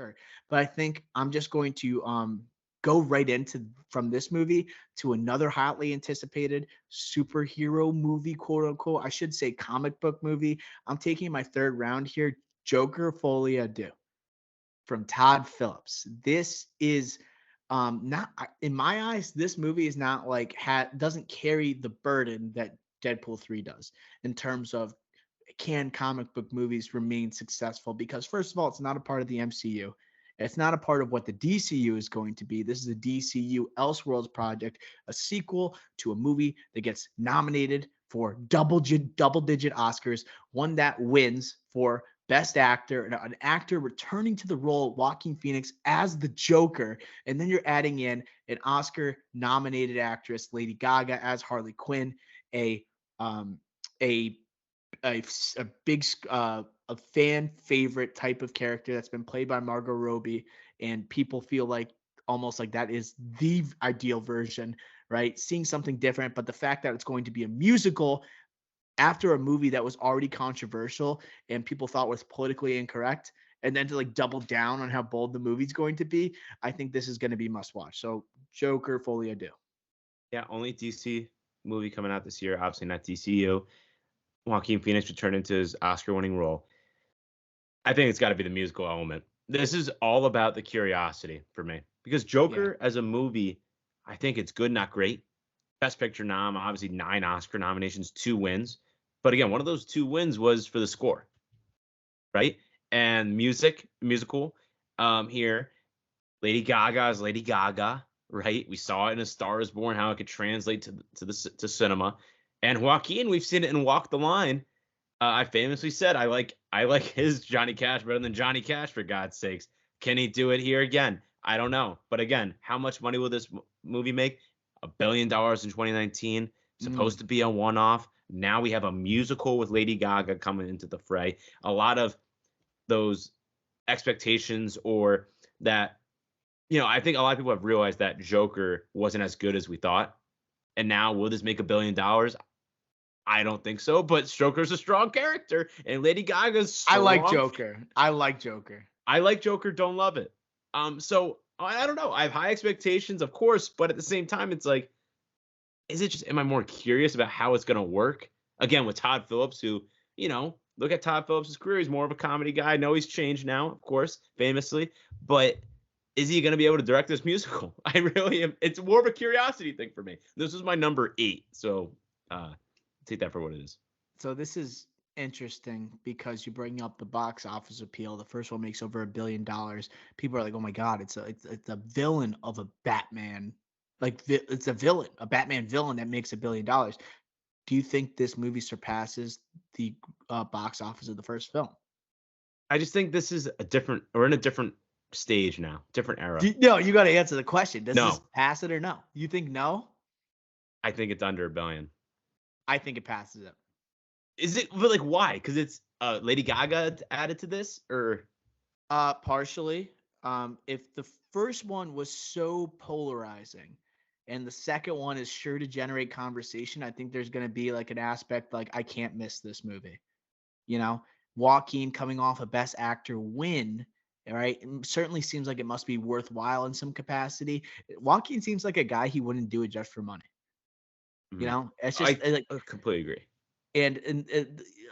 sure. But I think I'm just going to go right into from this movie to another hotly anticipated superhero movie, quote unquote. I should say comic book movie. I'm taking my third round here. Joker Folie Deux from Todd Phillips. This is not in my eyes, this movie is not like doesn't carry the burden that Deadpool 3 does in terms of can comic book movies remain successful, because first of all, it's not a part of the MCU. It's not a part of what the DCU is going to be. This is a DCU Elseworlds project, a sequel to a movie that gets nominated for double-digit Oscars, one that wins for Best Actor, an actor returning to the role, Joaquin Phoenix as the Joker, and then you're adding in an Oscar-nominated actress, Lady Gaga as Harley Quinn, a um, a a big a fan favorite type of character that's been played by Margot Robbie, and people feel like almost like that is the ideal version, right? Seeing something different, but the fact that it's going to be a musical after a movie that was already controversial and people thought was politically incorrect, and then to like double down on how bold the movie's going to be, I think this is going to be must watch. So Joker, Folie Ado. Yeah, only DC movie coming out this year. Obviously not DCU. Joaquin Phoenix returned into his Oscar-winning role. I think it's got to be the musical element. This is all about the curiosity for me, because Yeah. Joker as a movie, I think it's good, not great. Best Picture nom, obviously 9 Oscar nominations, 2 wins. But again, one of those 2 wins was for the score, right? And musical here. Lady Gaga is Lady Gaga, right? We saw it in A Star Is Born, how it could translate to cinema. And Joaquin, we've seen it in Walk the Line. I famously said I like his Johnny Cash better than Johnny Cash, for God's sakes. Can he do it here again? I don't know. But again, how much money will this movie make? $1 billion in 2019. Mm. Supposed to be a one-off. Now we have a musical with Lady Gaga coming into the fray. A lot of those expectations, or that, I think a lot of people have realized that Joker wasn't as good as we thought. And now, will this make $1 billion? I don't think so, but Joker's a strong character, and Lady Gaga's I like strong. Joker. I like Joker. I like Joker, don't love it. So I don't know. I have high expectations, of course, but at the same time, it's like, is it just, am I more curious about how it's gonna work? Again, with Todd Phillips, who, look at Todd Phillips' career. He's more of a comedy guy. I know he's changed now, of course, famously, but is he going to be able to direct this musical? I really am. It's more of a curiosity thing for me. This is my number 8, so take that for what it is. So this is interesting because you bring up the box office appeal. The first one makes over $1 billion. People are like, "Oh my god, it's a villain of a Batman. Like it's a villain, a Batman villain that makes $1 billion." Do you think this movie surpasses the box office of the first film? I just think this is we're in a different stage now, different era. No, you got to answer the question. Does this No, pass it or no? You think no? I think it's under $1 billion. I think it passes it. Is it, but like, why? Because it's Lady Gaga added to this, or Partially. If the first one was so polarizing and the second one is sure to generate conversation, I think there's going to be like an aspect like I can't miss this movie. You know, Joaquin coming off a Best Actor win, right? It certainly seems like it must be worthwhile in some capacity. Joaquin seems like a guy he wouldn't do it just for money. You Mhm. know, it's just I like completely agree. and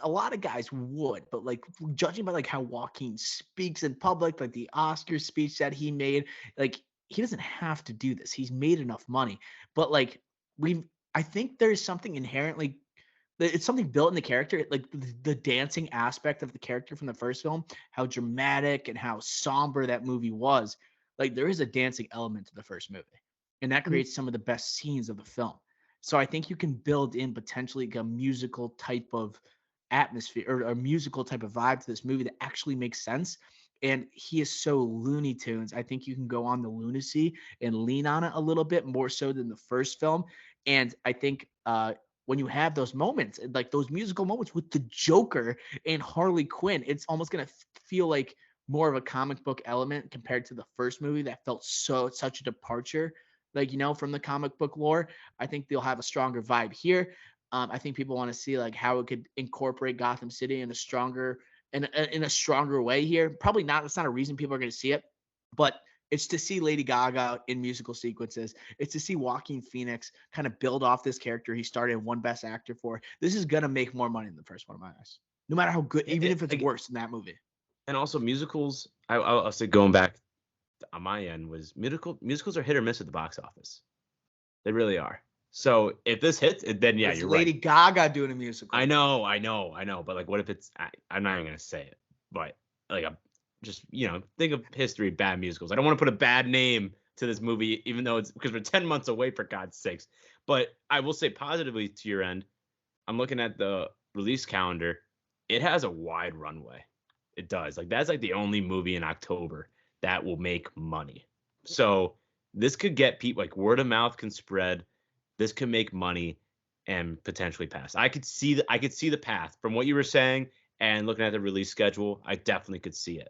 a lot of guys would, but like judging by like how Joaquin speaks in public, like the Oscar speech that he made, like he doesn't have to do this. He's made enough money, but like I think there's something inherently, it's something built in the character, like the dancing aspect of the character from the first film, how dramatic and how somber that movie was. Like there is a dancing element to the first movie, and that Mhm. creates some of the best scenes of the film. So I think you can build in potentially like a musical type of atmosphere or a musical type of vibe to this movie that actually makes sense. And he is so Looney Tunes. I think you can go on the lunacy and lean on it a little bit more so than the first film. And I think when you have those moments, like those musical moments with the Joker and Harley Quinn, it's almost gonna feel like more of a comic book element compared to the first movie that felt such a departure, like from the comic book lore. I think they'll have a stronger vibe here. I think people want to see like how it could incorporate Gotham City in a stronger in a stronger way here. Probably not. That's not a reason people are going to see it, but it's to see Lady Gaga in musical sequences. It's to see Joaquin Phoenix kind of build off this character he started and won Best Actor for. This is going to make more money than the first one in my eyes, no matter how good, even if it's worse than that movie. And also musicals, I'll say going back on my end was musicals are hit or miss at the box office. They really are. So if this hits, then yeah, it's you're Lady right. Gaga doing a musical. I know. But like, what if it's? I'm not even gonna say it. But like, just think of history of bad musicals. I don't want to put a bad name to this movie, even though it's because we're 10 months away, for God's sakes. But I will say positively to your end, I'm looking at the release calendar. It has a wide runway. It does. Like that's like the only movie in October that will make money. So this could get people, like word of mouth can spread. This could make money and potentially pass. I could see the path from what you were saying and looking at the release schedule. I definitely could see it.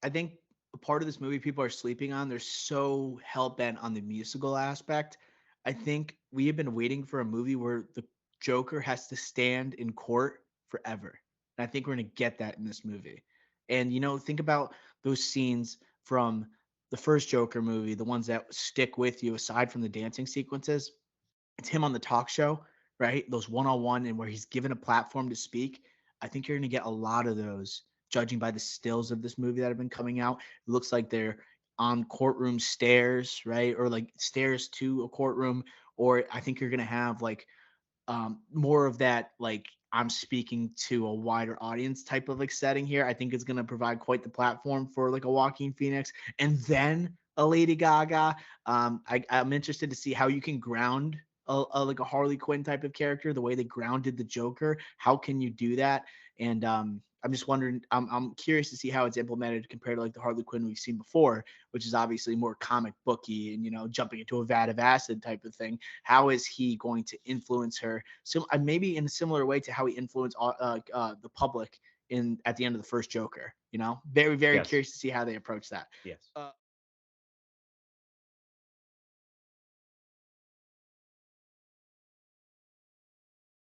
I think a part of this movie people are sleeping on. They're so hell bent on the musical aspect. I think we have been waiting for a movie where the Joker has to stand in court forever. And I think we're going to get that in this movie. And, think about those scenes from the first Joker movie, the ones that stick with you aside from the dancing sequences. It's him on the talk show, right? Those one-on-one and where he's given a platform to speak. I think you're going to get a lot of those, judging by the stills of this movie that have been coming out. It looks like they're on courtroom stairs, right? Or like stairs to a courtroom. Or I think you're going to have like more of that, like I'm speaking to a wider audience type of like setting here. I think it's going to provide quite the platform for like a Joaquin Phoenix and then a Lady Gaga. I'm interested to see how you can ground like a Harley Quinn type of character, the way they grounded the Joker. How can you do that? And I'm just wondering. I'm curious to see how it's implemented compared to like the Harley Quinn we've seen before, which is obviously more comic booky and jumping into a vat of acid type of thing. How is he going to influence her? So maybe in a similar way to how he influenced the public at the end of the first Joker. Very very Yes. curious to see how they approach that. Yes.